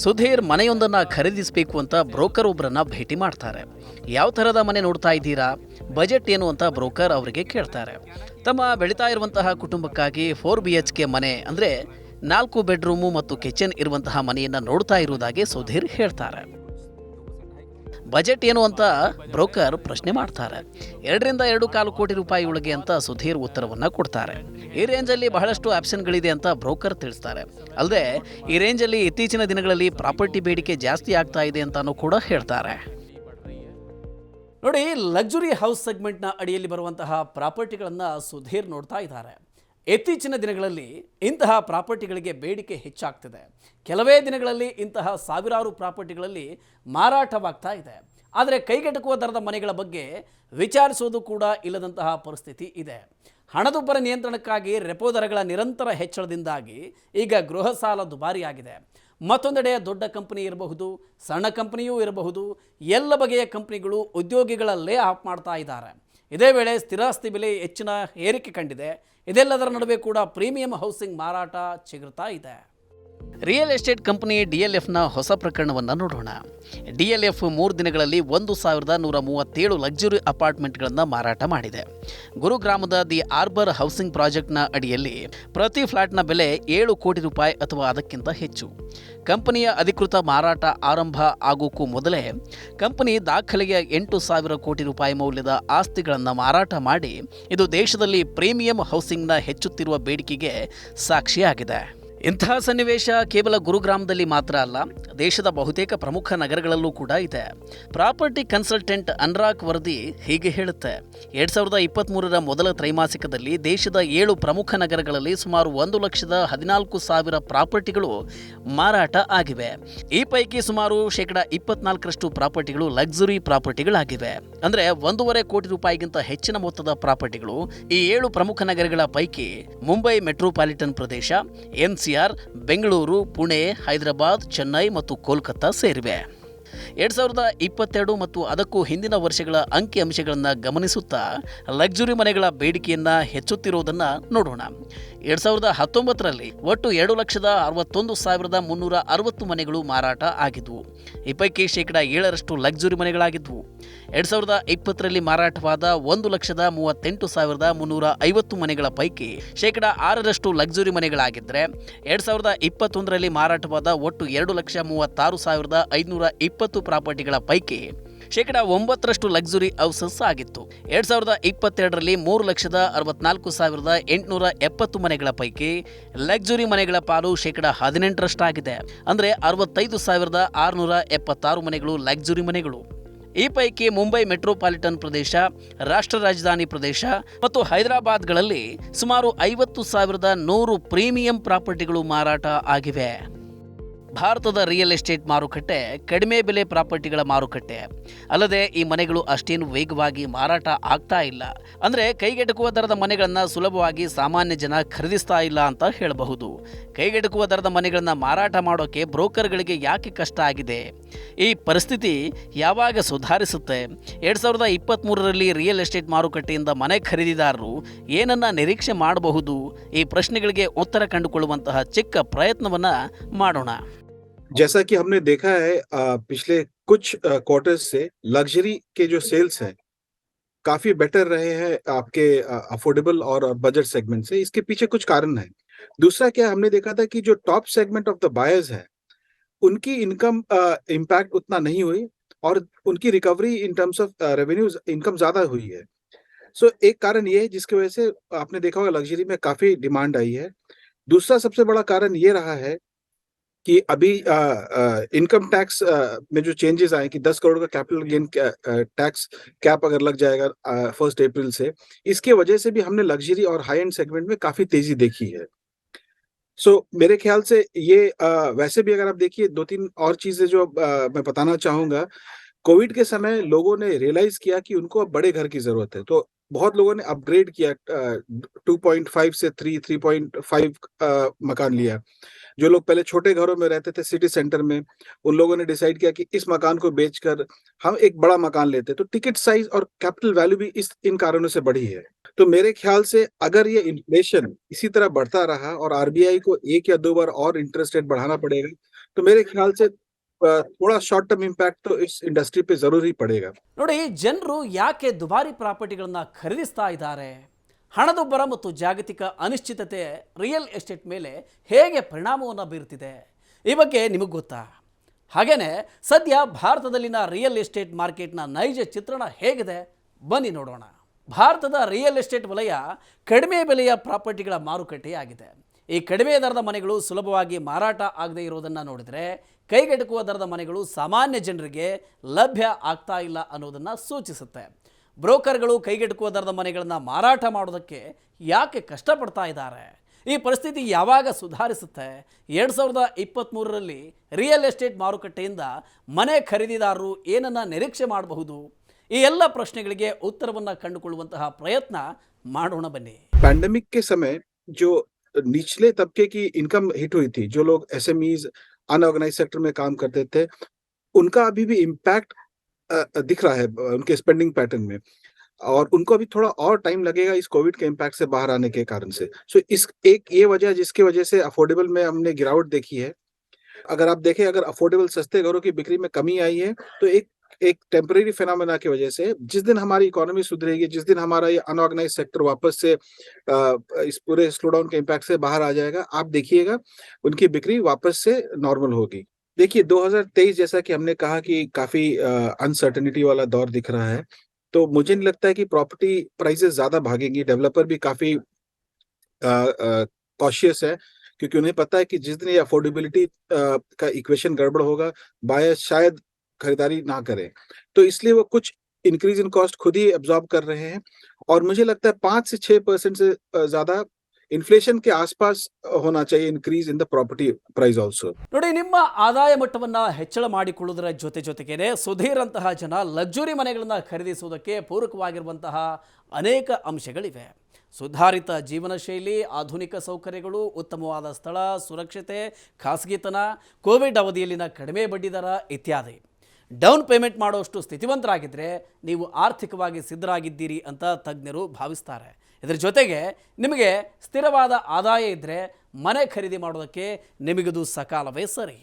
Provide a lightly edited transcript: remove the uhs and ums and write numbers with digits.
ಸುಧೀರ್ ಮನೆಯೊಂದನ್ನು ಖರೀದಿಸಬೇಕು ಅಂತ ಬ್ರೋಕರ್ ಒಬ್ಬರನ್ನ ಭೇಟಿ ಮಾಡ್ತಾರೆ. ಯಾವ ಥರದ ಮನೆ ನೋಡ್ತಾ ಇದ್ದೀರಾ, ಬಜೆಟ್ ಏನು ಅಂತ ಬ್ರೋಕರ್ ಅವರಿಗೆ ಕೇಳ್ತಾರೆ. ತಮ್ಮ ಬೆಳೀತಾ ಇರುವಂತಹ ಕುಟುಂಬಕ್ಕಾಗಿ 4 BHK ಮನೆ ಅಂದರೆ 4 ಬೆಡ್ರೂಮು ಮತ್ತು ಕಿಚನ್ ಇರುವಂತಹ ಮನೆಯನ್ನು ನೋಡ್ತಾ ಇರುವುದಾಗಿ ಸುಧೀರ್ ಹೇಳ್ತಾರೆ. ಬಜೆಟ್ ಏನು ಅಂತ ಬ್ರೋಕರ್ ಪ್ರಶ್ನೆ ಮಾಡ್ತಾರೆ. 2 ರಿಂದ 2.25 ಕೋಟಿ ರೂಪಾಯಿ ಒಳಗೆ ಅಂತ ಸುಧೀರ್ ಉತ್ತರವನ್ನು ಕೊಡ್ತಾರೆ. ಈ ರೇಂಜಲ್ಲಿ ಬಹಳಷ್ಟು ಆಪ್ಷನ್ಗಳಿದೆ ಅಂತ ಬ್ರೋಕರ್ ತಿಳಿಸ್ತಾರೆ. ಅಲ್ಲದೆ ಈ ರೇಂಜಲ್ಲಿ ಇತ್ತೀಚಿನ ದಿನಗಳಲ್ಲಿ ಪ್ರಾಪರ್ಟಿ ಬೇಡಿಕೆ ಜಾಸ್ತಿ ಆಗ್ತಾ ಇದೆ ಅಂತಾನೂ ಕೂಡ ಹೇಳ್ತಾರೆ. ನೋಡಿ, ಲಕ್ಸುರಿ ಹೌಸ್ ಸೆಗ್ಮೆಂಟ್ನ ಅಡಿಯಲ್ಲಿ ಬರುವಂತಹ ಪ್ರಾಪರ್ಟಿಗಳನ್ನು ಸುಧೀರ್ ನೋಡ್ತಾ ಇದ್ದಾರೆ. ಇತ್ತೀಚಿನ ದಿನಗಳಲ್ಲಿ ಇಂತಹ ಪ್ರಾಪರ್ಟಿಗಳಿಗೆ ಬೇಡಿಕೆ ಹೆಚ್ಚಾಗ್ತಿದೆ. ಕೆಲವೇ ದಿನಗಳಲ್ಲಿ ಇಂತಹ ಸಾವಿರಾರು ಪ್ರಾಪರ್ಟಿಗಳಲ್ಲಿ ಮಾರಾಟವಾಗ್ತಾ ಇದೆ. ಆದರೆ ಕೈಗೆಟಕುವ ದರದ ಮನೆಗಳ ಬಗ್ಗೆ ವಿಚಾರಿಸೋದು ಕೂಡ ಇಲ್ಲದಂತಹ ಪರಿಸ್ಥಿತಿ ಇದೆ. ಹಣದುಬ್ಬರ ನಿಯಂತ್ರಣಕ್ಕಾಗಿ ರೆಪೋ ದರಗಳ ನಿರಂತರ ಹೆಚ್ಚಳದಿಂದಾಗಿ ಈಗ ಗೃಹ ಸಾಲ ದುಬಾರಿಯಾಗಿದೆ. ಮತ್ತೊಂದೆಡೆ ದೊಡ್ಡ ಕಂಪನಿ ಇರಬಹುದು, ಸಣ್ಣ ಕಂಪನಿಯೂ ಇರಬಹುದು, ಎಲ್ಲ ಬಗೆಯ ಕಂಪನಿಗಳು ಉದ್ಯೋಗಿಗಳ ಲೇ ಆಫ್ ಮಾಡ್ತಾ ಇದ್ದಾರೆ. ಇದೇ ವೇಳೆ ಸ್ಥಿರಾಸ್ತಿ ಬೆಲೆ ಹೆಚ್ಚಿನ ಏರಿಕೆ ಕಂಡಿದೆ. ಇದೆಲ್ಲದರ ನಡುವೆ ಕೂಡ ಪ್ರೀಮಿಯಂ ಹೌಸಿಂಗ್ ಮಾರಾಟ ಚಿಗುರ್ತಾ ಇದೆ. ರಿಯಲ್ ಎಸ್ಟೇಟ್ ಕಂಪನಿ DLFನ ಹೊಸ ಪ್ರಕರಣವನ್ನು ನೋಡೋಣ. DLF 3 ದಿನಗಳಲ್ಲಿ 1137 ಲಕ್ಸುರಿ ಅಪಾರ್ಟ್ಮೆಂಟ್ಗಳನ್ನು ಮಾರಾಟ ಮಾಡಿದೆ. ಗುರುಗ್ರಾಮದ ದಿ ಆರ್ಬರ್ ಹೌಸಿಂಗ್ ಪ್ರಾಜೆಕ್ಟ್ನ ಅಡಿಯಲ್ಲಿ ಪ್ರತಿ ಫ್ಲಾಟ್ನ ಬೆಲೆ 7 ಕೋಟಿ ರೂಪಾಯಿ ಅಥವಾ ಅದಕ್ಕಿಂತ ಹೆಚ್ಚು. ಕಂಪನಿಯ ಅಧಿಕೃತ ಮಾರಾಟ ಆರಂಭ ಆಗೋಕ್ಕೂ ಮೊದಲೇ ಕಂಪನಿ ದಾಖಲೆಗೆ 8,000 ಕೋಟಿ ರೂಪಾಯಿ ಮೌಲ್ಯದ ಆಸ್ತಿಗಳನ್ನು ಮಾರಾಟ ಮಾಡಿ ಇದು ದೇಶದಲ್ಲಿ ಪ್ರೀಮಿಯಂ ಹೌಸಿಂಗ್ನ ಹೆಚ್ಚುತ್ತಿರುವ ಬೇಡಿಕೆಗೆ ಸಾಕ್ಷಿಯಾಗಿದೆ. ಇಂತಹ ಸನ್ನಿವೇಶ ಕೇವಲ ಗುರುಗ್ರಾಮದಲ್ಲಿ ಮಾತ್ರ ಅಲ್ಲ, ದೇಶದ ಬಹುತೇಕ ಪ್ರಮುಖ ನಗರಗಳಲ್ಲೂ ಕೂಡ ಇದೆ. ಪ್ರಾಪರ್ಟಿ ಕನ್ಸಲ್ಟೆಂಟ್ ಅನ್ರಾಕ್ ವರದಿ ಹೀಗೆ ಹೇಳುತ್ತೆ. 2023ರ ಮೊದಲ ತ್ರೈಮಾಸಿಕದಲ್ಲಿ ದೇಶದ 7 ಪ್ರಮುಖ ನಗರಗಳಲ್ಲಿ ಸುಮಾರು 1,14,000 ಪ್ರಾಪರ್ಟಿಗಳು ಮಾರಾಟ ಆಗಿವೆ. ಈ ಪೈಕಿ ಸುಮಾರು 24% ಪ್ರಾಪರ್ಟಿಗಳು ಲಕ್ಸುರಿ ಪ್ರಾಪರ್ಟಿಗಳಾಗಿವೆ. ಅಂದರೆ 1.5 ಕೋಟಿ ರೂಪಾಯಿಗಿಂತ ಹೆಚ್ಚಿನ ಮೊತ್ತದ ಪ್ರಾಪರ್ಟಿಗಳು ಈ 7 ಪ್ರಮುಖ ನಗರಗಳ ಪೈಕಿ ಮುಂಬೈ ಮೆಟ್ರೋಪಾಲಿಟನ್ ಪ್ರದೇಶ, NCR, ಬೆಂಗಳೂರು, ಪುಣೆ, ಹೈದರಾಬಾದ್, ಚೆನ್ನೈ ಮತ್ತು ಕೋಲ್ಕತ್ತಾ ಸೇರಿವೆ. 2022 ಮತ್ತು ಅದಕ್ಕೂ ಹಿಂದಿನ ವರ್ಷಗಳ ಅಂಕಿಅಂಶಗಳನ್ನು ಗಮನಿಸುತ್ತಾ ಲಕ್ಸುರಿ ಮನೆಗಳ ಬೇಡಿಕೆಯನ್ನು ಹೆಚ್ಚುತ್ತಿರುವುದನ್ನು ನೋಡೋಣ. 2019ರಲ್ಲಿ ಒಟ್ಟು 2,61,360 ಮನೆಗಳು ಮಾರಾಟ ಆಗಿದ್ವು. ಈ ಪೈಕಿ 7% ಲಕ್ಸುರಿ ಮನೆಗಳಾಗಿದ್ವು. 2020ರಲ್ಲಿ ಮಾರಾಟವಾದ 1,38,350 ಮನೆಗಳ ಪೈಕಿ 6% ಲಕ್ಸುರಿ ಮನೆಗಳಾಗಿದ್ದರೆ 2021ರಲ್ಲಿ ಮಾರಾಟವಾದ ಒಟ್ಟು 2,36,520 ಪ್ರಾಪರ್ಟಿಗಳ ಪೈಕಿ 9% ಲಕ್ಸುರಿ ಹೌಸಸ್ ಆಗಿತ್ತು. 2022ರಲ್ಲಿ 3,64,870 ಮನೆಗಳ ಪೈಕಿ ಲಕ್ಸುರಿ ಮನೆಗಳ ಪಾಲು 18% ಆಗಿದೆ. ಅಂದರೆ 65,676 ಮನೆಗಳು ಲಕ್ಸುರಿ ಮನೆಗಳು. ಈ ಪೈಕಿ ಮುಂಬೈ ಮೆಟ್ರೋಪಾಲಿಟನ್ ಪ್ರದೇಶ, ರಾಷ್ಟ್ರ ರಾಜಧಾನಿ ಪ್ರದೇಶ ಮತ್ತು ಹೈದರಾಬಾದ್ಗಳಲ್ಲಿ ಸುಮಾರು 50,100 ಪ್ರೀಮಿಯಂ ಪ್ರಾಪರ್ಟಿಗಳು ಮಾರಾಟ ಆಗಿವೆ. ಭಾರತದ ರಿಯಲ್ ಎಸ್ಟೇಟ್ ಮಾರುಕಟ್ಟೆ ಕಡಿಮೆ ಬೆಲೆ ಪ್ರಾಪರ್ಟಿಗಳ ಮಾರುಕಟ್ಟೆ. ಅಲ್ಲದೆ ಈ ಮನೆಗಳು ಅಷ್ಟೇನು ವೇಗವಾಗಿ ಮಾರಾಟ ಆಗ್ತಾ ಇಲ್ಲ. ಅಂದರೆ ಕೈಗೆಟಕುವ ದರದ ಮನೆಗಳನ್ನು ಸುಲಭವಾಗಿ ಸಾಮಾನ್ಯ ಜನ ಖರೀದಿಸ್ತಾ ಇಲ್ಲ ಅಂತ ಹೇಳಬಹುದು. ಕೈಗೆಟಕುವ ದರದ ಮನೆಗಳನ್ನು ಮಾರಾಟ ಮಾಡೋಕ್ಕೆ ಬ್ರೋಕರ್ಗಳಿಗೆ ಯಾಕೆ ಕಷ್ಟ ಆಗಿದೆ? ಈ ಪರಿಸ್ಥಿತಿ ಯಾವಾಗ ಸುಧಾರಿಸುತ್ತೆ? 2023ರಲ್ಲಿ ರಿಯಲ್ ಎಸ್ಟೇಟ್ ಮಾರುಕಟ್ಟೆಯಿಂದ ಮನೆ ಖರೀದಿದಾರರು ಏನನ್ನ ನಿರೀಕ್ಷೆ ಮಾಡಬಹುದು? ಈ ಪ್ರಶ್ನೆಗಳಿಗೆ ಉತ್ತರ ಕಂಡುಕೊಳ್ಳುವಂತಹ ಚಿಕ್ಕ ಪ್ರಯತ್ನವನ್ನ ಮಾಡೋಣ. जैसा कि हमने देखा है पिछले कुछ क्वार्टर्स से लग्जरी के जो सेल्स हैं काफी बेटर रहे हैं आपके अफोर्डेबल और बजट सेगमेंट से. इसके पीछे कुछ कारण है. दूसरा क्या हमने देखा था कि जो top segment of the buyers है उनकी इनकम इम्पैक्ट उतना नहीं हुई और उनकी recovery in terms of revenues income ज्यादा हुई है. सो एक कारण ये है जिसकी वजह से आपने देखा होगा लग्जरी में काफी डिमांड आई है. दूसरा सबसे बड़ा कारण ये रहा है कि अभी इनकम टैक्स में जो चेंजेस आए कि 10 करोड़ का कैपिटल गेन टैक्स कैप अगर लग जाएगा 1 अप्रैल से, इसके वजह से भी हमने लग्जरी और हाई एंड सेगमेंट में काफी तेजी देखी है. सो मेरे ख्याल से ये वैसे भी अगर आप देखिए 2-3 और चीजें जो मैं बताना चाहूंगा. कोविड के समय लोगों ने रियलाइज किया कि उनको अब बड़े घर की जरूरत है, तो बहुत लोगों ने अपग्रेड किया, 2.5 से 3.5 मकान लिया. जो लोग पहले छोटे घरों में रहते थे सिटी सेंटर में, उन लोगों ने डिसाइड किया कि इस मकान को बेचकर हम एक बड़ा मकान लेते. तो टिकट साइज और कैपिटल वैल्यू भी इन कारणों से बढ़ी है. तो मेरे ख्याल से अगर ये इन्फ्लेशन इसी तरह बढ़ता रहा और आरबीआई को 1 या 2 बार और इंटरेस्ट रेट बढ़ाना पड़ेगा तो मेरे ख्याल से थोड़ा शॉर्ट टर्म इम्पैक्ट तो इस इंडस्ट्री पे जरूर ही पड़ेगा। ನೋಡಿ, ಜನರು ಯಾಕೆ ದುಬಾರಿ ಪ್ರಾಪರ್ಟಿಗಳನ್ನ ಖರೀದಿಸ್ತಾ ಇದ್ದಾರೆ? ಹಣದುಬ್ಬರ ಮತ್ತು ಜಾಗತಿಕ ಅನಿಶ್ಚಿತತೆ ರಿಯಲ್ ಎಸ್ಟೇಟ್ ಮೇಲೆ ಹೇಗೆ ಪರಿಣಾಮವನ್ನು ಬೀರ್ತಿದೆ? ಈ ಬಗ್ಗೆ ನಿಮಗೆ ಗೊತ್ತಾ? ಹಾಗೇನೆ ಸದ್ಯ ಭಾರತದಲ್ಲಿನ ರಿಯಲ್ ಎಸ್ಟೇಟ್ ಮಾರ್ಕೆಟ್ನ ನೈಜ ಚಿತ್ರಣ ಹೇಗಿದೆ? ಬನ್ನಿ ನೋಡೋಣ. ಭಾರತದ ರಿಯಲ್ ಎಸ್ಟೇಟ್ ವಲಯ ಕಡಿಮೆ ಬೆಲೆಯ ಪ್ರಾಪರ್ಟಿಗಳ ಮಾರುಕಟ್ಟೆಯಾಗಿದೆ. ಈ ಕಡಿಮೆ ದರದ ಮನೆಗಳು ಸುಲಭವಾಗಿ ಮಾರಾಟ ಆಗದೇ ಇರೋದನ್ನು ನೋಡಿದರೆ ಕೈಗೆಟುಕುವ ದರದ ಮನೆಗಳು ಸಾಮಾನ್ಯ ಜನರಿಗೆ ಲಭ್ಯ ಆಗ್ತಾ ಇಲ್ಲ ಅನ್ನೋದನ್ನು ಸೂಚಿಸುತ್ತೆ. ಬ್ರೋಕರ್ಗಳು ಕೈಗೆಟುಕುವ ದರದ ಮನೆಗಳನ್ನು ಮಾರಾಟ ಮಾಡೋದಕ್ಕೆ ಯಾಕೆ ಕಷ್ಟಪಡ್ತಾ ಇದ್ದಾರೆ? ಈ ಪರಿಸ್ಥಿತಿ ಯಾವಾಗ ಸುಧಾರಿಸುತ್ತೆ? 2023ರಲ್ಲಿ ರಿಯಲ್ ಎಸ್ಟೇಟ್ ಮಾರುಕಟ್ಟೆಯಿಂದ ಮನೆ ಖರೀದಿದಾರರು ಏನನ್ನ ನಿರೀಕ್ಷೆ ಮಾಡಬಹುದು? ಈ ಎಲ್ಲ ಪ್ರಶ್ನೆಗಳಿಗೆ ಉತ್ತರವನ್ನು ಕಂಡುಕೊಳ್ಳುವಂತಹ ಪ್ರಯತ್ನ ಮಾಡೋಣ ಬನ್ನಿ. पैंडेमिक के समय जो निचले तबके की इनकम हिट हुई थी, जो लोग एसएमईज अनऑर्गेनाइज सेक्टर में काम करते थे, उनका अभी भी इम्पैक्ट दिख रहा है उनके स्पेंडिंग पैटर्न में, और उनको अभी थोड़ा और टाइम लगेगा इस कोविड के इम्पैक्ट से बाहर आने के कारण से। सो इस एक ये वजह जिसकी वजह से अफोर्डेबल में हमने गिरावट देखी है। अगर आप देखें, अगर अफोर्डेबल सस्ते घरों की बिक्री में कमी आई है तो एक एक टेम्परेरी फिनोमेना की वजह से, जिस दिन हमारी इकोनॉमी सुधरेगी, जिस दिन हमारा ये अनऑर्गेनाइज सेक्टर वापस से इस पूरे स्लोडाउन के इम्पैक्ट से बाहर आ जाएगा, आप देखिएगा उनकी बिक्री वापस से नॉर्मल होगी। देखिए 2023 जैसा कि हमने कहा कि काफी अनसर्टेनिटी वाला दौर दिख रहा है, तो मुझे नहीं लगता है कि प्रॉपर्टी प्राइसेस ज्यादा भागेंगी। डेवलपर भी काफी कॉशियस है, क्योंकि उन्हें पता है कि जिस दिन ये अफोर्डेबिलिटी का इक्वेशन गड़बड़ होगा, बायर शायद खरीदारी ना करें, तो इसलिए वो कुछ इंक्रीज इन कॉस्ट खुद ही एब्जॉर्ब कर रहे हैं। और मुझे लगता है 5 से 6% से ज्यादा इन्फ्लेशन के आसपास होना चाहिए increase in the property price also. ನೋಡಿ, ನಿಮ್ಮ ಆದಾಯ ಮಟ್ಟವನ್ನು ಹೆಚ್ಚಳ ಮಾಡಿಕೊಳ್ಳುವುದರ ಜೊತೆಗೇನೆ ಸುಧೀರ್ ಅಂತಹ ಜನ ಲಕ್ಸುರಿ ಮನೆಗಳನ್ನು ಖರೀದಿಸುವುದಕ್ಕೆ ಪೂರಕವಾಗಿರುವಂತಹ ಅನೇಕ ಅಂಶಗಳಿವೆ. ಸುಧಾರಿತ ಜೀವನ ಶೈಲಿ, ಆಧುನಿಕ ಸೌಕರ್ಯಗಳು, ಉತ್ತಮವಾದ ಸ್ಥಳ, ಸುರಕ್ಷತೆ, ಖಾಸಗಿತನ, ಕೋವಿಡ್ ಅವಧಿಯಲ್ಲಿನ ಕಡಿಮೆ ಬಡ್ಡಿದರ ಇತ್ಯಾದಿ. ಡೌನ್ ಪೇಮೆಂಟ್ ಮಾಡೋಷ್ಟು ಸ್ಥಿತಿವಂತರಾಗಿದ್ದರೆ ನೀವು ಆರ್ಥಿಕವಾಗಿ ಸಿದ್ಧರಾಗಿದ್ದೀರಿ ಅಂತ ತಜ್ಞರು ಭಾವಿಸ್ತಾರೆ. ಇದರ ಜೊತೆಗೆ ನಿಮಗೆ ಸ್ಥಿರವಾದ ಆದಾಯ ಇದ್ದರೆ ಮನೆ ಖರೀದಿ ಮಾಡೋದಕ್ಕೆ ನಿಮಗಿದು ಸಕಾಲವೇ ಸರಿ.